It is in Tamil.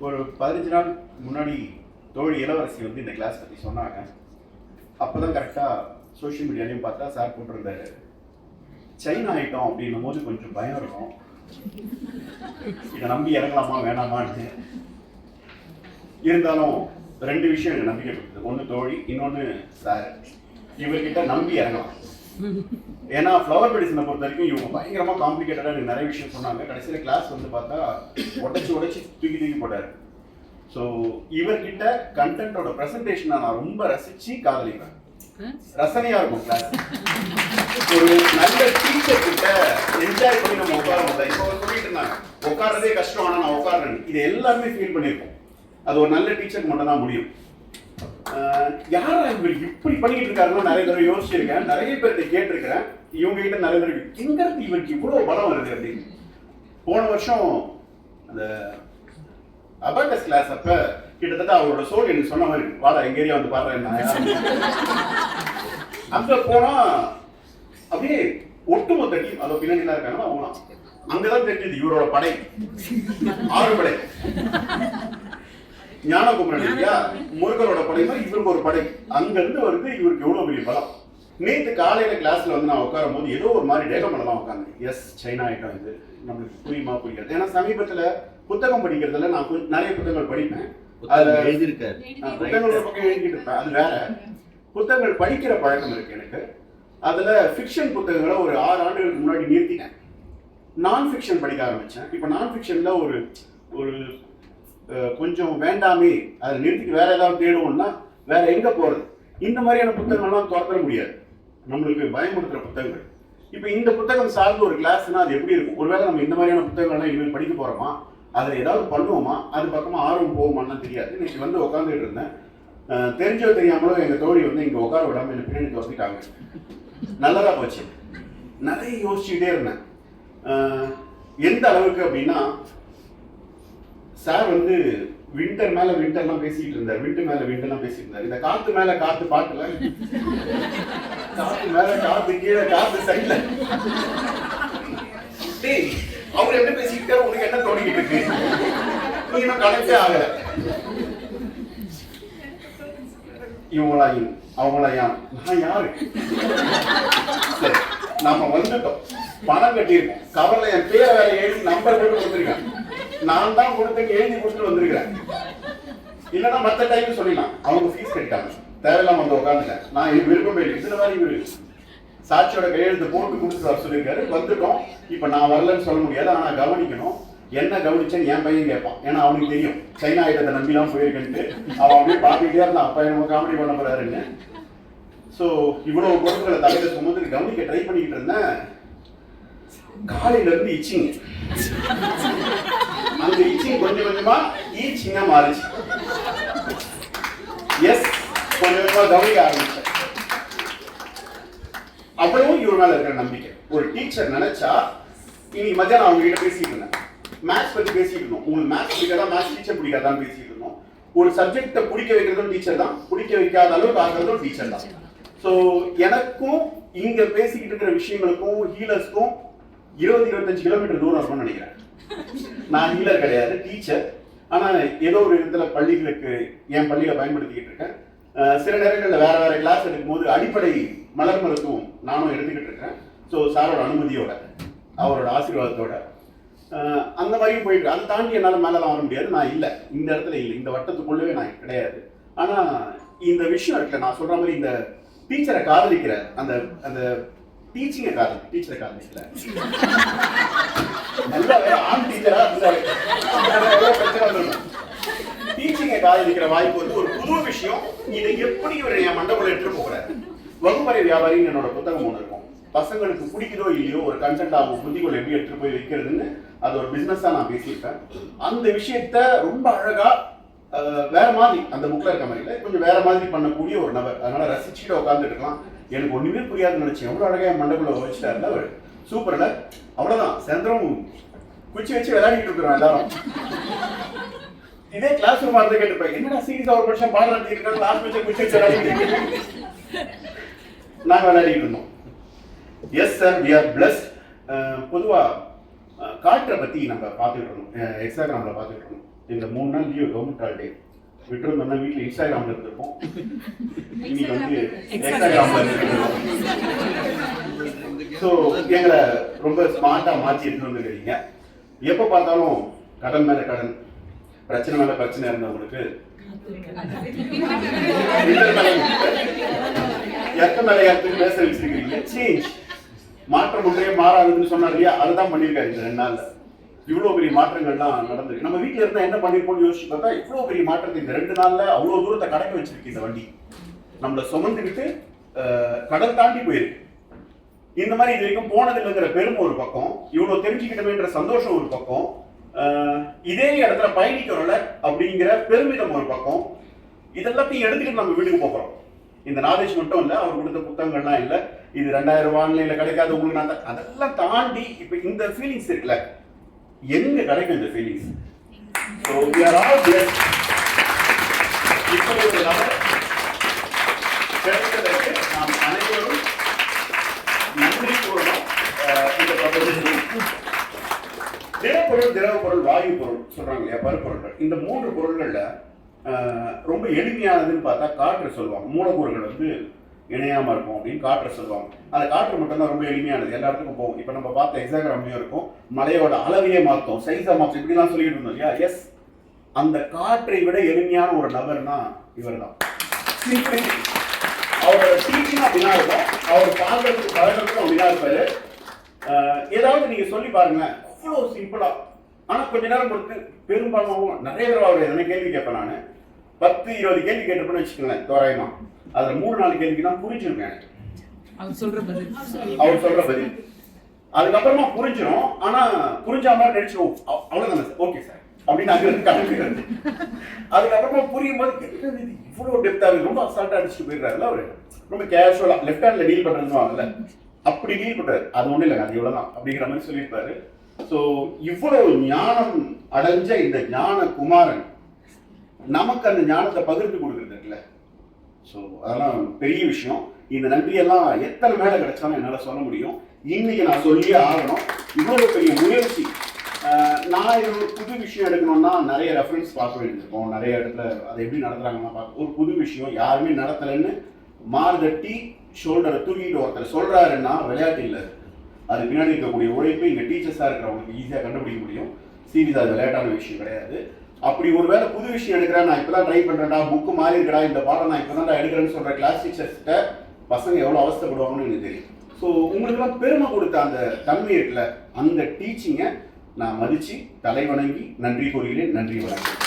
ஒரு 15 நாள் முன்னாடி தோழி இளவரசி வந்து இந்த கிளாஸ் பற்றி சொன்னாங்க. அப்போ தான் கரெக்டாக சோஷியல் மீடியாலையும் பார்த்தா சார் போட்டிருந்தாரு, சைனா ஐட்டம் அப்படின்னும் போது கொஞ்சம் பயம் இருக்கும், இதை நம்பி இறங்கலாமா வேணாமான்னு. இருந்தாலும் 2 விஷயம் எனக்கு நம்பிக்கை கொடுத்தது. ஒன்று தோழி, இன்னொன்று சார். இவர்கிட்ட நம்பி இறங்கலாம். ஏன்னா ஃப்ளவர் மெடிசனை பொறுத்த வரைக்கும் இவங்க பயங்கரமாக காம்ப்ளிகேட்டடாக எனக்கு நிறைய விஷயம் சொன்னாங்க. கடைசியில் கிளாஸ் வந்து பார்த்தா உடச்சி தூக்கி போட்டார். ஸோ இவர்கிட்ட கண்டென்ட்டோட ப்ரெசன்டேஷனை நான் ரொம்ப ரசித்து காதலிப்பேன். ரசனையாக இருக்கும் கிளாஸ். ஒரு நல்ல டீச்சர் கிட்ட என்ஜாய் பண்ணி நம்ம உட்கார முடியல. இப்போ சொல்லிட்டு இருந்தாங்க உட்காரதே கஷ்டம், ஆனால் நான் உட்காரேன். இது எல்லாருமே ஃபீல் பண்ணியிருக்கோம். அது ஒரு நல்ல டீச்சருக்கு மட்டும் தான் முடியும். யாரா இவர் இப்படி பண்ணிட்டு இருக்காருன்னு நிறைய தடவை யோசிச்சிருக்கேன். நிறைய பேர்கிட்ட கேட்டிருக்கிறேன். இவங்க கிட்ட நிறைய தடவை எங்கிறது இவருக்கு இவ்வளவு பலம் வருது அப்படின்னு. போன வருஷம் அந்த அபாகஸ் கிளாஸ் அப்ப கிட்டத்தட்ட அவரோட சோல் எனக்கு சொன்ன மாதிரி, வாடா எங்க ஏரியா வந்து பாடுறேன். அங்க போனா அப்படியே ஒட்டுமொத்த டீம், அதோ பின்னாடி எல்லாம் இருக்காங்க, அவங்க அங்கதான் தெரிஞ்சது இவரோட படை 6 படை. ஞானகுமரன் இல்லையா, முருகரோட படை மாதிரி இவருக்கு ஒரு படை அங்க இருந்து வருது. இவருக்கு எவ்வளவு பெரிய பலம். நேற்று காலையில கிளாஸ்ல வந்து நான் உட்காரும் போது ஏதோ ஒரு மாதிரி டேகமெல்லாம் உட்காந்து, எஸ் சைனா ஐட்டம் இது நம்மளுக்கு புரியுமா புரியாது. ஏன்னா சமீபத்துல புத்தகம் படிக்கிறதுல நான் நிறைய புத்தகங்கள் படிப்பேன். அதுல புத்தகங்களோட பக்கம் எழுதிட்டு இருப்பேன். அது வேற. புத்தகங்கள் படிக்கிற பழக்கம் இருக்கு எனக்கு. அதுல ஃபிக்ஷன் புத்தகங்களை ஒரு 6 ஆண்டுகளுக்கு முன்னாடி நிறுத்திட்டேன். நான் ஃபிக்ஷன் படிக்க ஆரம்பிச்சேன். இப்போ நான் ஃபிக்ஷன்ல ஒரு கொஞ்சம் வேண்டாமே, அதை நிறுத்திட்டு வேற ஏதாவது தேடுவோம்னா வேற எங்க போறது. இந்த மாதிரியான புத்தகங்கள்லாம் துறக்க முடியாது, நம்மளுக்கு பயமுறுத்துற புத்தகங்கள். இப்போ இந்த புத்தகம் சார்ந்த ஒரு கிளாஸ்னா அது எப்படி இருக்கும்? ஒருவேளை நம்ம இந்த மாதிரியான புத்தகங்கள்லாம் இனிமேல் படிக்க போறோமா, அதில் ஏதாவது பண்ணுவோமா, அது பக்கமா ஆர்வம் போகுமான்னு தெரியாது. இன்னைக்கு வந்து உட்காந்துட்டு இருந்தேன். தெரிஞ்சோ தெரியாமலோ எங்க தோழி வந்து இங்க உட்கார விடாம எனக்கு பின்னாடி துவக்கிட்டாங்க. நல்லதா போச்சு. நிறைய யோசிச்சுட்டே இருந்தேன். எந்த அளவுக்கு அப்படின்னா, சார் வந்து விண்டர் மேல விண்டர்லாம் பேசிட்டு இருந்தார். விண்டர் மேல விண்டர்லாம் பேசிட்டு இருந்தார். இந்த காத்து மேல காத்து பாட்டுல, காத்து மேல காத்து கீழே காத்து சைட்ல, டேய் அவர் என்ன பேசிட்டு உனக்கு என்ன தோணிக்கிட்டு இருக்கு? நீ இன்னும் கனெக்டே ஆகல. இவங்களாயும் அவங்களாயும் நான் யாரு? சரி, நாம வந்துட்டோம். பணம் கட்டியிருக்கோம். கவர்ல என் பேரை வேற எழுதி நம்பர் போட்டு கொடுத்துருக்கேன். நான் தான் கொடுத்து எழுதி கொடுத்துட்டு வந்திருக்கிறேன். இல்லைன்னா மற்ற டைம் சொல்லிடலாம் அவங்க ஃபீஸ் கட்டிட்டாங்க, தேவையில்லாம வந்து உட்காந்துட்டேன். நான் இது விருப்பமே இல்லை. இதுல மாதிரி இவரு சாட்சியோட கையெழுத்து போட்டு கொடுத்துட்டு வர சொல்லியிருக்காரு. வந்துட்டோம். இப்ப நான் வரலன்னு சொல்ல முடியாது. ஆனா கவனிக்கணும். என்ன கவனிச்சேன்னு என் பையன் கேட்பான். ஏன்னா அவனுக்கு தெரியும் சைனா ஐட்டத்தை நம்பிலாம் போயிருக்கேன்ட்டு. அவன் அப்படியே பார்த்துக்கிட்டே இருந்தான், அப்பா என்னமோ காமெடி பண்ண போறாருன்னு. ஸோ இவ்வளவு பொருட்களை தலையில சுமந்து கவனிக்க ட்ரை பண்ணிக்கிட்டு இருந்தேன். காலையில இருந்து இச்சிங், அந்த இச்சிங் கொஞ்சம் கொஞ்சமா ஈச்சிங்கா மாறிச்சு. எஸ், கொஞ்சம் கொஞ்சமா கவனிக்க ஆரம்பிச்சேன். அவ்வளவும் இவர் மேல இருக்கிற நம்பிக்கை. ஒரு டீச்சர் நினைச்சா, இன்னைக்கு மத்தியானம் அவங்க கிட்ட பேசிட்டு இருந்தேன். மேத்ஸ் பத்தி பேசிட்டு இருந்தோம். உங்களுக்கு மேத்ஸ் பிடிக்காதா, மேத்ஸ் டீச்சர் பிடிக்காதான்னு பேசிட்டு இருந்தோம். ஒரு சப்ஜெக்டை பிடிக்க வைக்கிறதும் டீச்சர் தான், பிடிக்க வைக்காத அளவுக்கு ஆகிறதும் டீச்சர் தான். ஸோ எனக்கும் இங்க பேசிக்கிட்டு இருக்கிற விஷயங்களுக்கும் ஹீலர்ஸ்க்கும் 20-25 கிலோமீட்டர் தூரம் இருக்கும்னு நினைக்கிறேன். நான் ஹீலர் கிடையாது, டீச்சர். ஆனா ஏதோ ஒரு இடத்துல பள்ளிகளுக்கு என் பள்ளியில பயன்படுத்திக்கிட்டு இருக்கேன். சில நேரங்களில் வேற வேற கிளாஸ் எடுக்கும் போது அடிப்படை மலர் மருத்துவம் நானும் எடுத்துக்கிட்டு இருக்கேன். ஸோ சாரோட அனுமதியோட, அவரோட ஆசீர்வாதத்தோட அந்த மாதிரி போயிட்டு, அதை தாண்டி என்னால் மேலலாம் வர முடியாது. நான் இல்லை, இந்த இடத்துல இல்லை, இந்த வட்டத்துக்குள்ளவே நான் கிடையாது. ஆனா இந்த விஷயம் இருக்குல்ல, நான் சொல்ற மாதிரி இந்த டீச்சரை காதலிக்கிற அந்த அந்த டீச்சிங்கை டீச்சரை காதலிக்கல, நல்லா ஆண் டீச்சரா இருந்தாரு, டீச்சிங்கை காதலிக்கிற வாய்ப்பு வந்து ஒரு புது விஷயம். இதை எப்படி இவர் என் மண்டபத்தில் எடுத்துட்டு போகிறார். வகுப்பறை வியாபாரின்னு என்னோட புத்தகம் ஒன்று இருக்கும். பசங்களுக்கு பிடிக்குதோ இல்லையோ ஒரு கன்சென்ட் ஆகும் புத்திக்குள்ள எப்படி எடுத்துட்டு போய் வைக்கிறதுன்னு, அது ஒரு பிசினஸா நான் பேசியிருக்கேன். அந்த விஷயத்த ரொம்ப அழகா வேற மாதிரி அந்த புக்ல இருக்க மாதிரி கொஞ்சம் வேற மாதிரி பண்ணக்கூடிய ஒரு நபர். அதனால ரசிச்சுட்டு உட்காந்துட்டு இருக்கலாம். எனக்கு ஒண்ணுமே புரியாதுன்னு நினைச்சேன். எவ்வளவு அழகா என் மண்டக்குள்ள வச்சுட்டாருல அவர். சூப்பர்ல. அவ்வளவுதான். செந்திரம் குச்சி வச்சு விளையாடிட்டு இருக்கிறோம் எல்லாரும். இதே கிளாஸ் ரூம் வந்து கேட்டுருப்பேன், என்னடா சீரியஸா ஒரு வருஷம் பாடம் நடத்திட்டு கிளாஸ் வச்சு குச்சி வச்சு விளையாடிட்டு நாங்க விளையாடிட்டு இருந்தோம். Yes sir, we are blessed. பொதுவா காற்றை பத்தி நம்ம பார்த்துக்கிட்டு இருந்தோம், இன்ஸ்டாகிராம்ல பார்த்துக்கிட்டு இருந்தோம். இந்த 3 நாள் லீவ் கவர்மெண்ட் ஹாலிடே விட்டுருந்தோம்னா வீட்டில் இன்ஸ்டாகிராம்ல இருந்திருப்போம். இன்னைக்கு வந்து இன்ஸ்டாகிராம்ல இருந்திருக்கோம். ஸோ எங்களை ரொம்ப ஸ்மார்ட்டா மாற்றி எடுத்துட்டு வந்துருக்கீங்க. எப்போ பார்த்தாலும் கடன் மேல கடன், பிரச்சனை மேல பிரச்சனை இருந்தவங்களுக்கு பேச வச்சிருக்கீங்க. சேஞ்ச், மாற்றம் ஒன்றே மாறாதுன்னு சொன்னார் இல்லையா, அதுதான் பண்ணியிருக்காரு இந்த 2 நாள்ல. இவ்வளவு பெரிய மாற்றங்கள்லாம் நடந்திருக்கு. நம்ம வீட்டுல இருந்தா என்ன பண்ணிருப்போம்னு யோசிச்சு பார்த்தா இவ்வளவு பெரிய மாற்றத்தை இந்த 2 நாள்ல அவ்வளவு தூரத்தை கடக்க வச்சிருக்கு இந்த வண்டி. நம்மளை சுமந்துக்கிட்டு கடல் தாண்டி போயிருக்கு. இந்த மாதிரி இது வரைக்கும் போனதில்லைங்கிற பெருமை ஒரு பக்கம், இவ்வளவு தெரிஞ்சுக்கிட்டோமேன்ற சந்தோஷம் ஒரு பக்கம், இதே இடத்துல பயணிக்கிறோம்ல அப்படிங்கிற பெருமிதம் ஒரு பக்கம், இதெல்லாத்தையும் எடுத்துக்கிட்டு நம்ம வீட்டுக்கு போகிறோம். இந்த நாலேஜ் மட்டும் இல்லை, அவர் கொடுத்த புத்தகங்கள்லாம் இல்லை, இது 2000 ரூபாய்ல கிடைக்காத உங்களுக்கு அதெல்லாம் தாண்டி இப்போ இந்த ஃபீலிங்ஸ் இருக்குல்ல, எங்க கிடைக்கும் இந்த feelings? So we are all blessed. இப்படி ஒரு நபர் கிடைத்ததற்கு நாம் அனைவரும் நன்றி கூறணும். இந்த திடப்பொருள், திரவ பொருள், வாயு பொருள் சொல்றாங்க இல்லையா, பருப்பொருட்கள். இந்த 3 பொருள்கள்ல ரொம்ப எளிமையானதுன்னு பார்த்தா காற்று சொல்லுவாங்க. மூலக்கூறுகள் வந்து இணையாம இருக்கும் அப்படின்னு காற்று சொல்லுவாங்க. அந்த காற்று மட்டும்தான் ரொம்ப எளிமையானது, எல்லா இடத்துக்கும் போகும். இப்போ நம்ம பார்த்த எக்ஸாகிராம்லயும் இருக்கும், மலையோட அளவையே மாற்றும், சைஸா மாற்றும், இப்படிலாம் சொல்லிட்டு இருந்தோம் இல்லையா. எஸ், அந்த காற்றை விட எளிமையான ஒரு நபர்னா இவர் தான். அவரோட டீச்சிங் அப்படின்னா இருக்கும், அவர் பார்க்கறதுக்கு பழகிறதுக்கும் அப்படின்னா இருப்பாரு. ஏதாவது நீங்க சொல்லி பாருங்க, அவ்வளோ சிம்பிளா. ஆனா கொஞ்ச நேரம் பொறுத்து பெரும்பாலும் நிறைய பேர் அவர் என்ன கேள்வி கேட்பேன். நான் 10-20 கேள்வி கேட்டிருப்பேன்னு வச்சுக்கோங்களேன் தோராயமா. அதுல 3-4 கேள்விக்கு தான் புரிஞ்சிருக்கேன் அவர் சொல்ற பதில். அதுக்கப்புறமா புரிஞ்சிடும், ஆனா புரிஞ்சா மாதிரி நடிச்சிடும், அவ்வளவுதானே சார், ஓகே சார் அப்படின்னு அங்க இருந்து கிளம்பிடுறது. அதுக்கப்புறமா புரியும் போது இவ்வளவு டெப்தா இருக்கு, ரொம்ப அசால்ட்டா அடிச்சுட்டு போயிடுறாருல அவரு. ரொம்ப கேஷுவலா லெஃப்ட் ஹேண்ட்ல டீல் பண்றதுவாங்கல்ல, அப்படி டீல் பண்றாரு. அது ஒண்ணு இல்லைங்க, அது இவ்வளவுதான் அப்படிங்கிற மாதிரி சொல்லியிருப்பாரு. ஸோ இவ்வளவு ஞானம் அடைஞ்ச இந்த ஞான குமாரன் நமக்கு அந்த ஞானத்தை பகிர்ந்து கொடுக்குறது இருக்குல்ல. ஸோ அதெல்லாம் பெரிய விஷயம். இந்த நன்றியெல்லாம் எத்தனை மேலே கிடைச்சாலும் என்னால் சொல்ல முடியும். இன்னைக்கு நான் சொல்லியே ஆகணும். இவ்வளவு பெரிய முயற்சி. நான் இது ஒரு புது விஷயம் எடுக்கணும்னா நிறைய ரெஃபரன்ஸ் பார்க்க வேண்டியிருக்கும், நிறைய இடத்துல அதை எப்படி நடத்துறாங்கன்னா பார்க்க. ஒரு புது விஷயம் யாருமே நடத்தலைன்னு மார்தட்டி ஷோல்டரை தூக்கிட்டு ஒருத்தர் சொல்றாருன்னா விளையாட்டு இல்லை, அது பின்னாடி இருக்கக்கூடிய உழைப்பு இங்கே டீச்சர்ஸாக இருக்கிறவங்களுக்கு ஈஸியாக கண்டுபிடிக்க முடியும். சீரியஸாக அது விளையாட்டான விஷயம் கிடையாது. அப்படி ஒரு வேலை புது விஷயம் எடுக்கிறேன், நான் இப்போ தான் ட்ரை பண்ணுறேன்டா, புக்கு மாறி இருக்கடா, இந்த பாடம் நான் இப்போ தான் எடுக்கிறேன்னு சொல்கிற கிளாஸ் டீச்சர்ஸ்கிட்ட பசங்க எவ்வளோ அவஸ்தைப்படுவாங்கன்னு எனக்கு தெரியும். ஸோ உங்களுக்குலாம் பெருமை கொடுத்த அந்த தன்மை இருக்குல்ல, அந்த டீச்சிங்கை நான் மதித்து தலை வணங்கி நன்றி கூறுகிறேன். நன்றி, வணக்கம்.